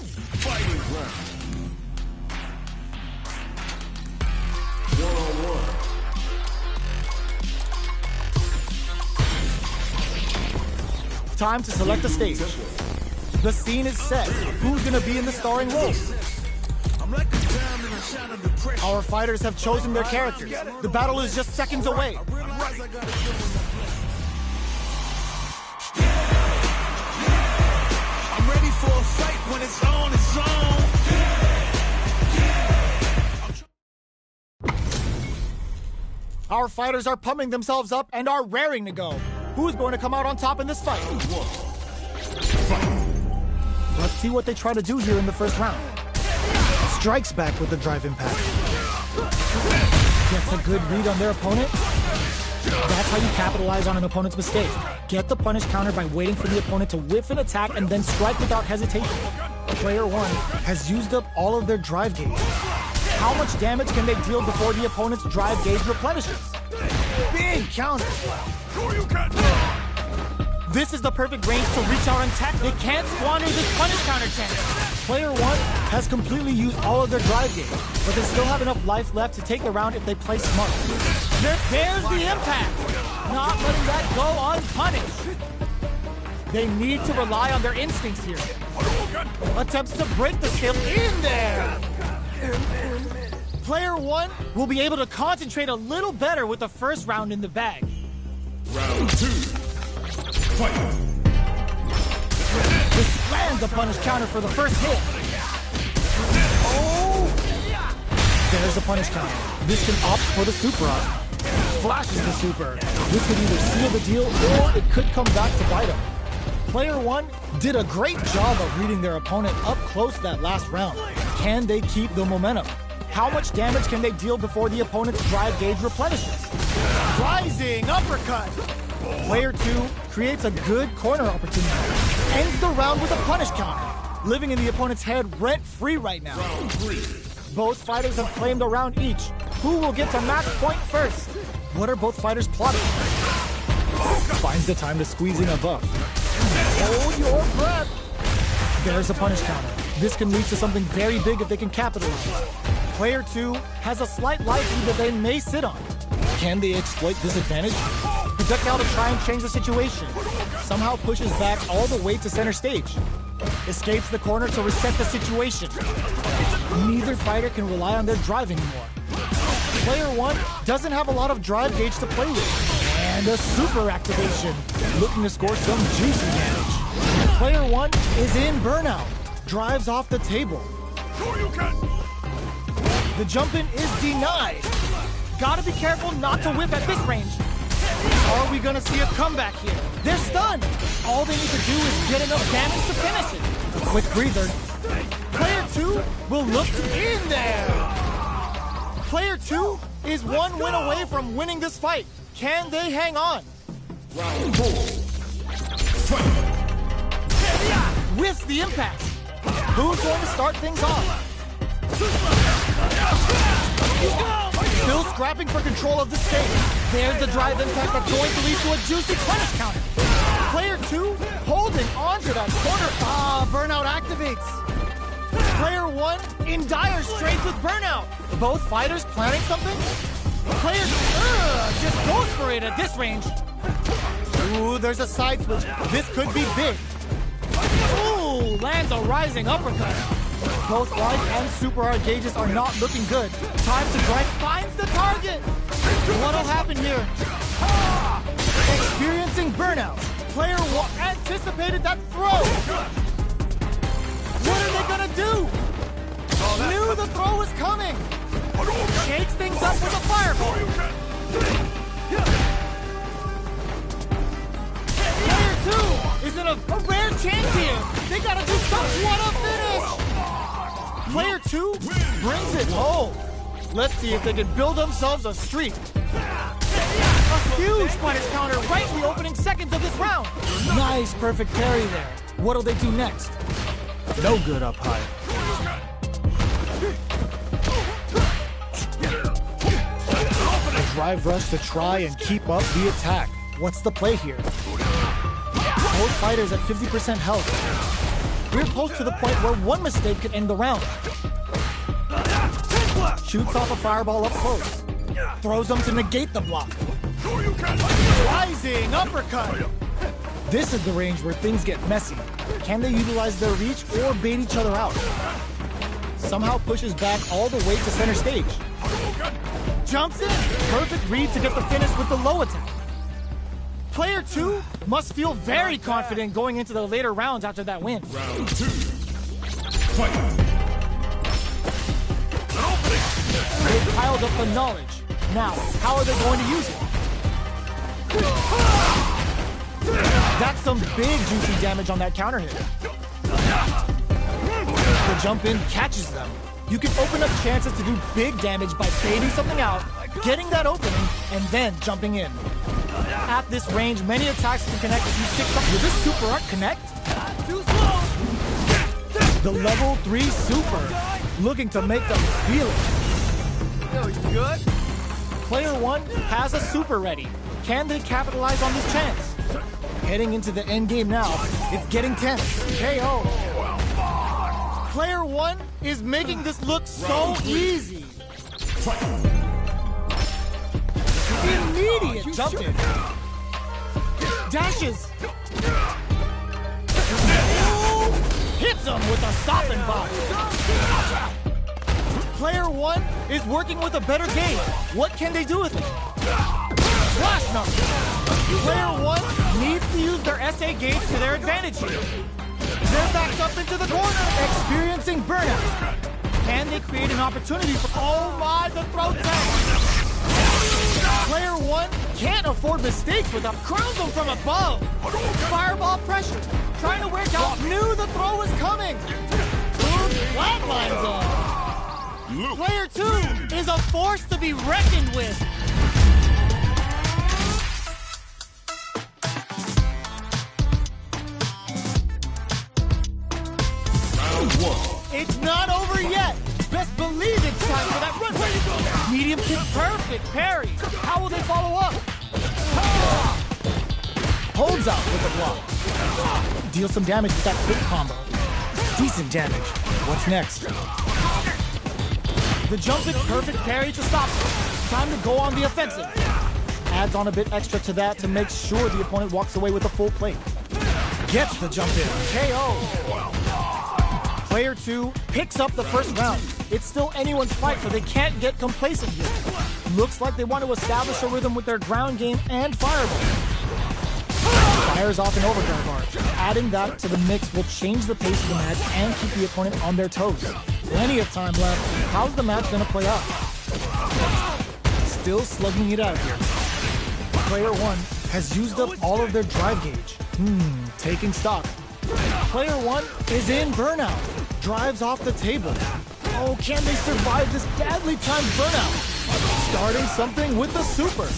Fighting round. One-on-one. Time to select a stage. The scene is set. Who's gonna be in the starring role? Our fighters have chosen their characters. The battle is just seconds away. I'm ready for a fight when it's on, it's on. Our fighters are pumping themselves up and are raring to go. Who's going to come out on top in this fight? Let's see what they try to do here in the first round. Strikes back with the drive impact. Gets a good read on their opponent. That's how you capitalize on an opponent's mistake. Get the punish counter by waiting for the opponent to whiff an attack and then strike without hesitation. Player 1 has used up all of their drive gauge. How much damage can they deal before the opponent's drive gauge replenishes? Big counter. This is the perfect range to reach out and attack. They can't squander this punish counter chance. Player 1 has completely used all of their drive gauge, but they still have enough life left to take the round if they play smart. There's the impact! Not letting that go unpunished. They need to rely on their instincts here. Attempts to break the scale in there! Player 1 will be able to concentrate a little better with the first round in the bag. Round 2. Fight. This lands a punish counter for the first hit. Oh! There's a punish counter. This can opt for the super up. Flashes the super. This could either seal the deal or it could come back to bite him. Player 1 did a great job of reading their opponent up close that last round. Can they keep the momentum? How much damage can they deal before the opponent's drive gauge replenishes? Rising uppercut! Player 2 creates a good corner opportunity. Ends the round with a punish counter. Living in the opponent's head rent-free right now. Round 3. Both fighters have claimed a round each. Who will get to match point first? What are both fighters plotting? Finds the time to squeeze in a buff. Hold your breath! There's a punish counter. This can lead to something very big if they can capitalize. Player 2 has a slight life lead that they may sit on. Can they exploit this advantage? Projectile to try and change the situation. Somehow pushes back all the way to center stage. Escapes the corner to reset the situation. Neither fighter can rely on their drive anymore. Player 1 doesn't have a lot of drive gauge to play with. And a super activation. Looking to score some juicy damage. Player 1 is in burnout. Drives off the table. The jump-in is denied. Gotta be careful not to whip at this range. Are we gonna see a comeback here? They're stunned. All they need to do is get enough damage to finish it. A quick breather. Player 2 will look in there. Player 2 is one win away from winning this fight. Can they hang on? Round 4. Fight. With the impact. Who's going to start things off? Still scrapping for control of the stage. There's the drive impact that's going to lead to a juicy punish counter. Player 2 holding onto that corner. Burnout activates. Player 1 in dire straits with burnout. Both fighters planning something? Player just goes for it at this range. Ooh, there's a side switch. This could be big. Ooh, lands a rising uppercut. Both life and super hard gauges are not looking good. Time to drive, finds the target. What'll happen here? Experiencing burnout. Player 1 anticipated that throw. What are they gonna do? Knew the throw was coming. Shakes things up with a fireball. Player 2 is in a rare chance here. They gotta do something. What a finish! Player 2 brings it home. Let's see if they can build themselves a streak. A huge punish counter right in the opening seconds of this round. Nice, perfect parry there. What'll they do next? No good up high. A drive rush to try and keep up the attack. What's the play here? Both fighters at 50% health. We're close to the point where one mistake could end the round. Shoots off a fireball up close. Throws them to negate the block. Rising uppercut. This is the range where things get messy. Can they utilize their reach or bait each other out? Somehow pushes back all the way to center stage. Jumps in. Perfect read to get the finish with the low attack. Player 2 must feel very confident going into the later rounds after that win. Round 2. Fight. They've piled up the knowledge. Now, how are they going to use it? That's some big juicy damage on that counter hit. The jump in catches them. You can open up chances to do big damage by baiting something out, getting that opening, and then jumping in. At this range, many attacks can connect if you stick something. Will this super art connect? Too slow. The level 3 super, looking to make them feel it. Yo, you good? Player 1 has a super ready. Can they capitalize on this chance? Heading into the end game now, it's getting tense. KO. Player 1 is making this look so easy. Immediate jump in. Dashes. Hits him with a stopping block. Player 1 is working with a better game. What can they do with it? Flash knuckle. Player 1 needs to use their SA gauge to their advantage here. They're backed up into the corner, experiencing burnout. Can they create an opportunity for... Oh my, the throw tag! Player 1 can't afford mistakes without crowns them from above. Fireball pressure. Trying to wear down. Knew the throw was coming. Boom, flatlines on. Player 2 is a force to be reckoned with. Round 1. It's not over yet. Best believe it's time for that run. Medium kick, perfect parry. How will they follow up? Holds out with a block. Deal some damage with that quick combo. Decent damage. What's next? The jump in, perfect parry to stop it. Time to go on the offensive. Adds on a bit extra to that to make sure the opponent walks away with a full plate. Gets the jump in. KO. Player 2 picks up the first round. It's still anyone's fight, so they can't get complacent here. Looks like they want to establish a rhythm with their ground game and fireball. Fires off an overguard bar. Adding that to the mix will change the pace of the match and keep the opponent on their toes. Plenty of time left. How's the match going to play out? Still slugging it out here. Player 1 has used up all of their drive gauge. Taking stock. Player 1 is in burnout. Drives off the table. Oh, can they survive this badly timed burnout? Starting something with the super.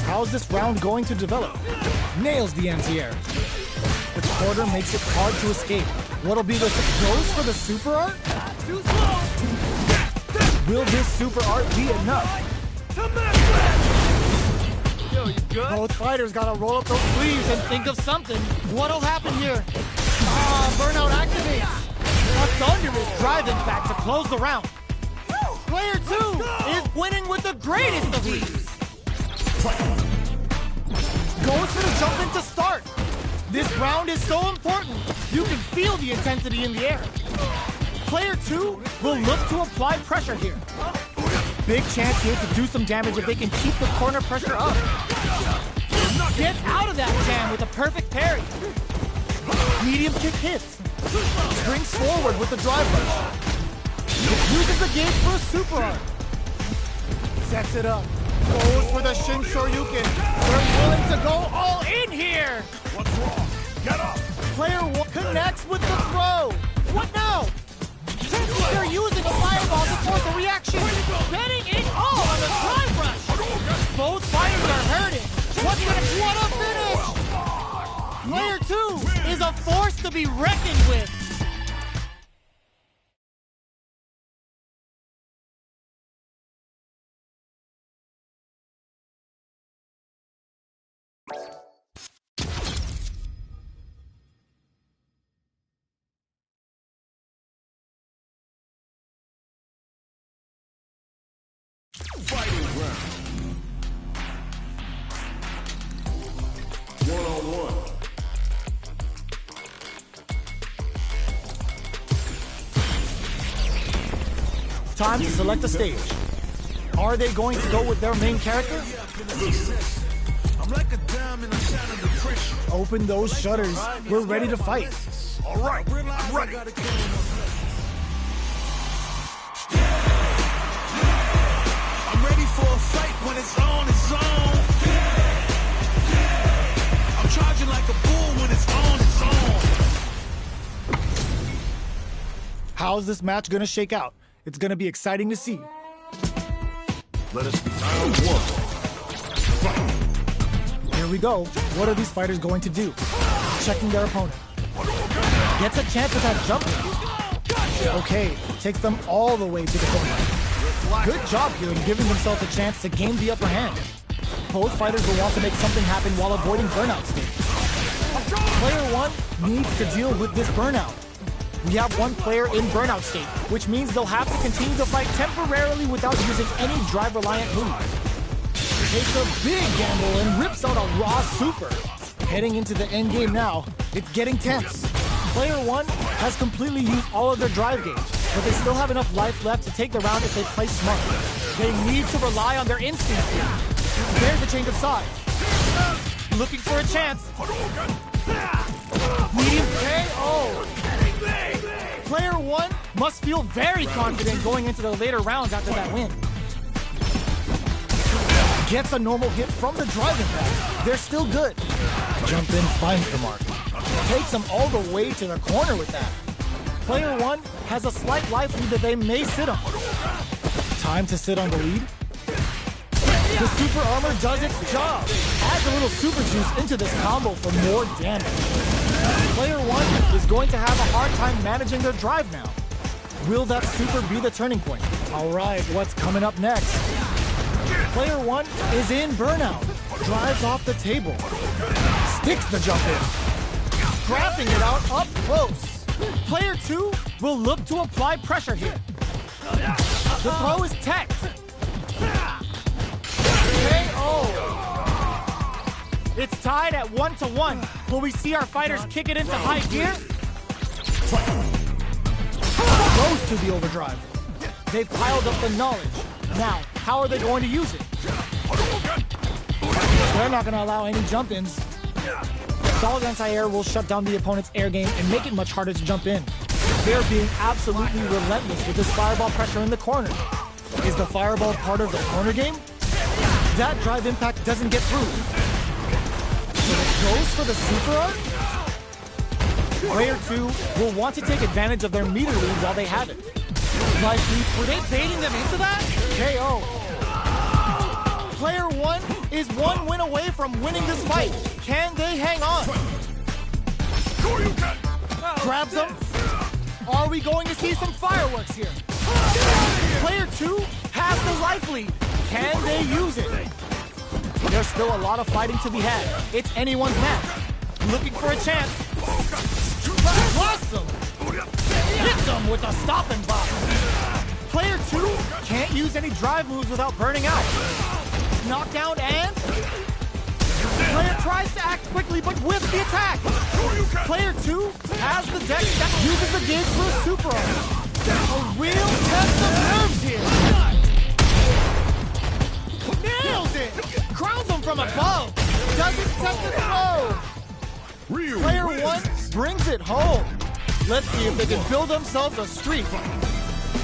How's this round going to develop? Nails the anti-air. The quarter makes it hard to escape. What'll be this? Goes for the super art? Too slow. Will this super art be enough? Yo, you good? Both fighters gotta roll up those sleeves and think of something. What'll happen here? Burnout activates. A thunderous driving back to close the round. Player 2 is winning with the greatest of ease. Goes for the jump in to start. This round is so important. You can feel the intensity in the air. Player 2 will look to apply pressure here. Big chance here to do some damage if they can keep the corner pressure up. Gets out of that jam with a perfect parry. Medium kick hits. Springs forward with the drive rush. Uses the gauge for a super art. Sets it up. Goes for the Shin Shoryuken. They're willing to go all in here. What's wrong? Get up! Player 1 connects with the throw. What now? They're using a fireball to force a reaction. Betting it all on the drive rush. Both fighters are hurting. What a finish! Player 2 is a force to be reckoned with. time to select a stage. Are they going to go with their main character? Open those shutters. We're ready to fight. All right, I'm ready. I'm ready for a fight when it's on, it's on. I'm charging like a bull when it's on, it's on. How's this match gonna shake out? It's gonna be exciting to see. Let us round one. Fight. Here we go. What are these fighters going to do? Checking their opponent. Gets a chance at that jump. Okay, takes them all the way to the corner. Good job here in giving themselves a chance to gain the upper hand. Both fighters will want to make something happen while avoiding burnout state. Player 1 needs to deal with this burnout. We have one player in burnout state, which means they'll have to continue to fight temporarily without using any drive-reliant moves. Takes a big gamble and rips out a raw super. Heading into the end game now, it's getting tense. Player 1 has completely used all of their drive gauge, but they still have enough life left to take the round if they play smart. They need to rely on their instincts here. There's a change of sides. Looking for a chance. Medium KO. Player 1 must feel very confident going into the later rounds after that win. Gets a normal hit from the drive impact. They're still good. Jump in, finds the mark. Takes them all the way to the corner with that. Player 1 has a slight life lead that they may sit on. Time to sit on the lead. The super armor does its job. Adds a little super juice into this combo for more damage. Player 1 is going to have a hard time managing their drive now. Will that super be the turning point? All right, what's coming up next? Player 1 is in burnout. Drives off the table. Sticks the jump in. Scrapping it out up close. Player 2 will look to apply pressure here. The throw is teched. KO. It's tied at 1-1. Will we see our fighters kick it into high gear? Goes to the overdrive. They've piled up the knowledge. Now, how are they going to use it? They're not going to allow any jump-ins. Solid anti-air will shut down the opponent's air game and make it much harder to jump in. They're being absolutely relentless with this fireball pressure in the corner. Is the fireball part of the corner game? That drive impact doesn't get through. So it goes for the super art? Player 2 will want to take advantage of their meter lead while they have it. Life lead, were they baiting them into that? KO. Player 1 is one win away from winning this fight. Can they hang on? Sure you can. Grabs them. Are we going to see some fireworks here? Player 2 has the life lead. Can they use it? There's still a lot of fighting to be had. It's anyone's match. Looking for a chance. Lost them. Hits them with a stopping block. Player 2 can't use any drive moves without burning out. Knockdown and... Player tries to act quickly but whiffs the attack. Player 2 has the deck that uses the gauge for a super arm. A real test of nerves here. Nails it! Crowns him from above. Doesn't test the throw. Player 1 brings it home. Let's see if they can build themselves a streak.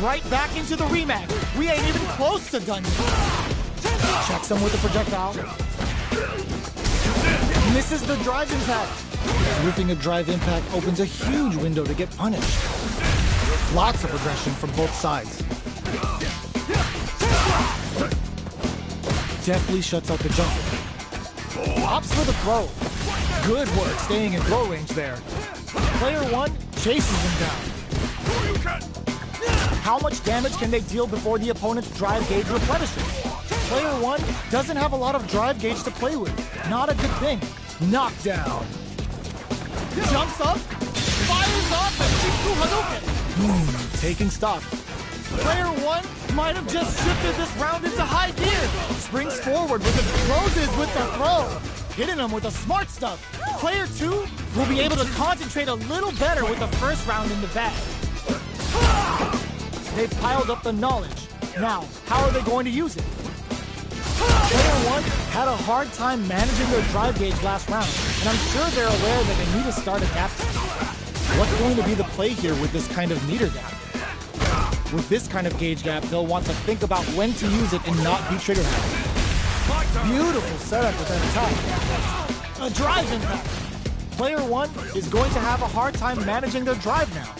Right back into the rematch. We ain't even close to done yet. Checks him with a projectile. Misses the drive impact. Whiffing a drive impact opens a huge window to get punished. Lots of aggression from both sides. Deftly shuts out the jump. Opts for the throw. Good work staying in throw range there. Player 1 chases him down. How much damage can they deal before the opponent's drive gauge replenishes? Player 1 doesn't have a lot of drive gauge to play with. Not a good thing. Knockdown. Jumps up, fires off a Shiku Hadouken. Taking stock. Player 1 might have just shifted this round into high gear. Springs forward with it, closes with the throw. Hitting him with the smart stuff. Player 2 will be able to concentrate a little better with the first round in the bag. They've piled up the knowledge. Now, how are they going to use it? Player 1 had a hard time managing their drive gauge last round, and I'm sure they're aware that they need to start adapting. What's going to be the play here with this kind of meter gap? With this kind of gauge gap, they'll want to think about when to use it and not be trigger happy. Beautiful setup with that attack. A drive impact. Player 1 is going to have a hard time managing their drive now.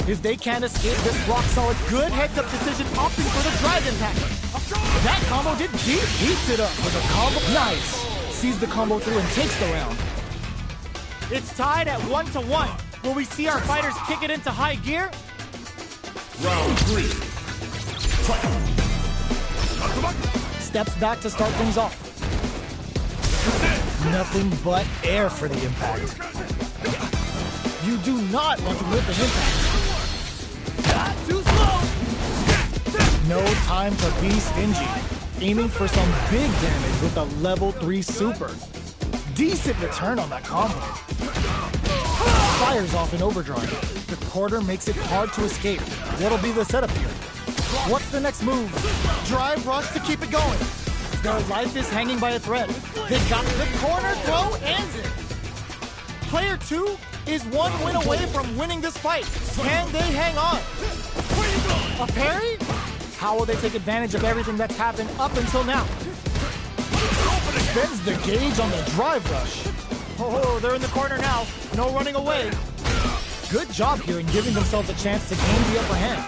If they can't escape this rock-solid good heads-up decision, opting for the drive impact. That combo did deep, heats it up with a combo. Nice. Sees the combo through and takes the round. It's tied at 1-1. Will we see our fighters kick it into high gear? Round 3. Fight. Steps back to start things off. Nothing but air for the impact. You do not want to whip an impact. Too slow! No time to be stingy. Aiming for some big damage with a level 3 super. Decent return on that combo. Fires off in overdrive. The quarter makes it hard to escape. That'll be the setup here. What's the next move? Drive rush to keep it going. Their life is hanging by a thread. They got the corner throw ends it. Player 2 is one win away from winning this fight. Can they hang on? A parry? How will they take advantage of everything that's happened up until now? Spends the gauge on the drive rush. Oh, they're in the corner now. No running away. Good job here in giving themselves a chance to gain the upper hand.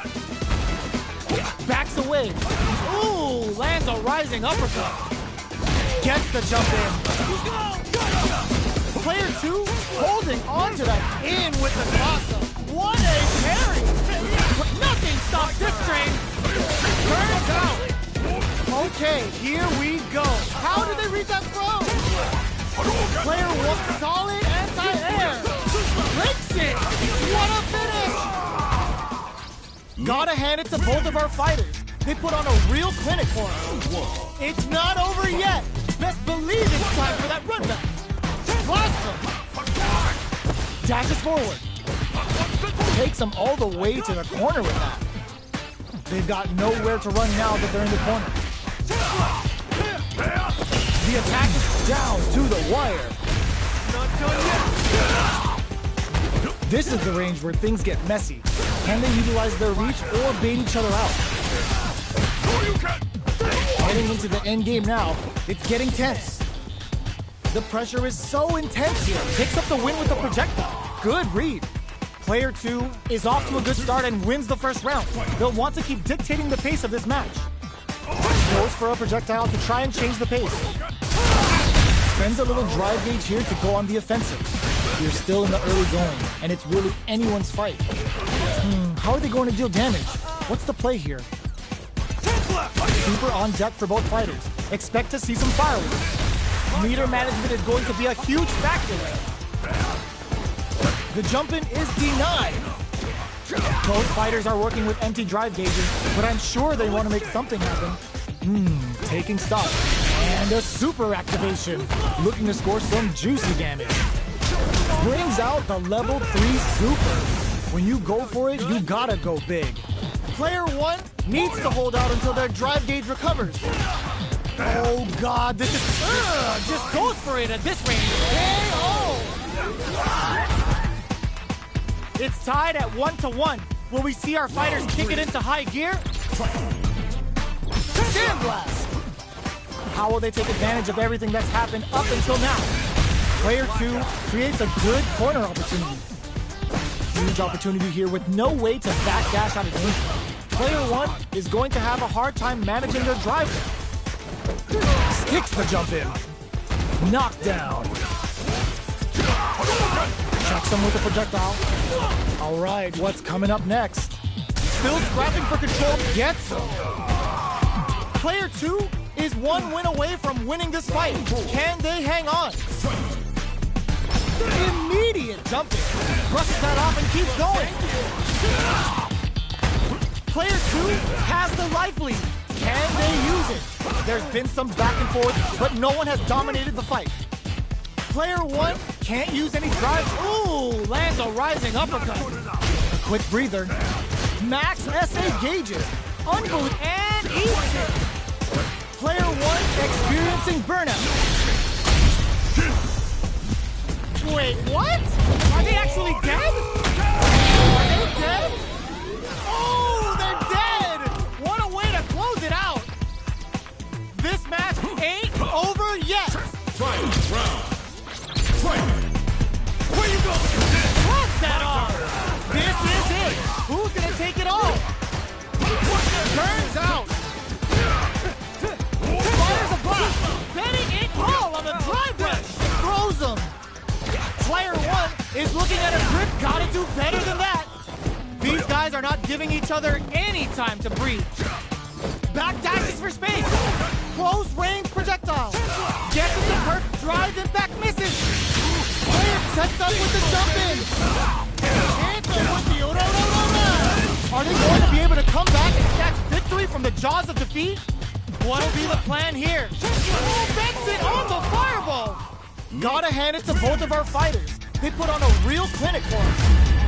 Backs away. Ooh, lands a rising uppercut. Gets the jump in. Player 2 holding on to that in with the toss-up. What a parry! Nothing stops this train. Turns out. Okay, here we go. How did they read that throw? Player 1 solid anti-air. Breaks it. What a finish! Gotta hand it to both of our fighters. They put on a real clinic for us. It's not over yet. Best believe it's time for that run back. Blast him. Dashes forward. Takes them all the way to the corner with that. They've got nowhere to run now that they're in the corner. The attack is down to the wire. Not done yet! This is the range where things get messy. Can they utilize their reach or bait each other out? Heading into the end game now, it's getting tense. The pressure is so intense here. Picks up the win with the projectile. Good read. Player 2 is off to a good start and wins the first round. They'll want to keep dictating the pace of this match. Goes for a projectile to try and change the pace. Spends a little drive gauge here to go on the offensive. You're still in the early going, and it's really anyone's fight. How are they going to deal damage? What's the play here? Super on deck for both fighters. Expect to see some fireworks. Meter management is going to be a huge factor. The jump-in is denied. Both fighters are working with empty drive gauges, but I'm sure they want to make something happen. Taking stock. And a super activation. Looking to score some juicy damage. Brings out the level 3 super. When you go for it, you gotta go big. Player 1 needs to hold out until their drive gauge recovers. Oh God, this is... just goes for it at this range. KO! It's tied at 1-1. Will we see our fighters kick it into high gear? Sandblast! How will they take advantage of everything that's happened up until now? Player 2 creates a good corner opportunity. Huge opportunity here with no way to backdash out of danger. Player 1 is going to have a hard time managing their drive. Sticks the jump in. Knockdown. Checks him with a projectile. All right, what's coming up next? Still scrapping for control, gets him. Player 2 is one win away from winning this fight. Can they hang on? Immediate jumping. Brushes that off and keeps going. Player 2 has the life lead. Can they use it? There's been some back and forth, but no one has dominated the fight. Player 1 can't use any drive. Ooh, lands a rising uppercut. A quick breather. Max SA gauges. Unbelievable. And eats it. Player 1 experiencing burnout. Wait, what? Are they actually dead? Are they dead? Oh, they're dead! What a way to close it out! This match ain't over yet! Fight round. Fight. Where you going? Cross that arm! This is it! Who's gonna take it all? Turns out! Fires a block! Betting it all on the drive rush! Throws him! Player 1 is looking at a grip, gotta do better than that! These guys are not giving each other any time to breathe. Back dashes for space! Close range projectile! Gets into perf, drives and back misses! Player sets up with the jump in! Anthem with the ora-ora-ora! Are they going to be able to come back and snatch victory from the jaws of defeat? What'll be the plan here? Oh, Benson on the fireball! Gotta hand it to both of our fighters. They put on a real clinic for us.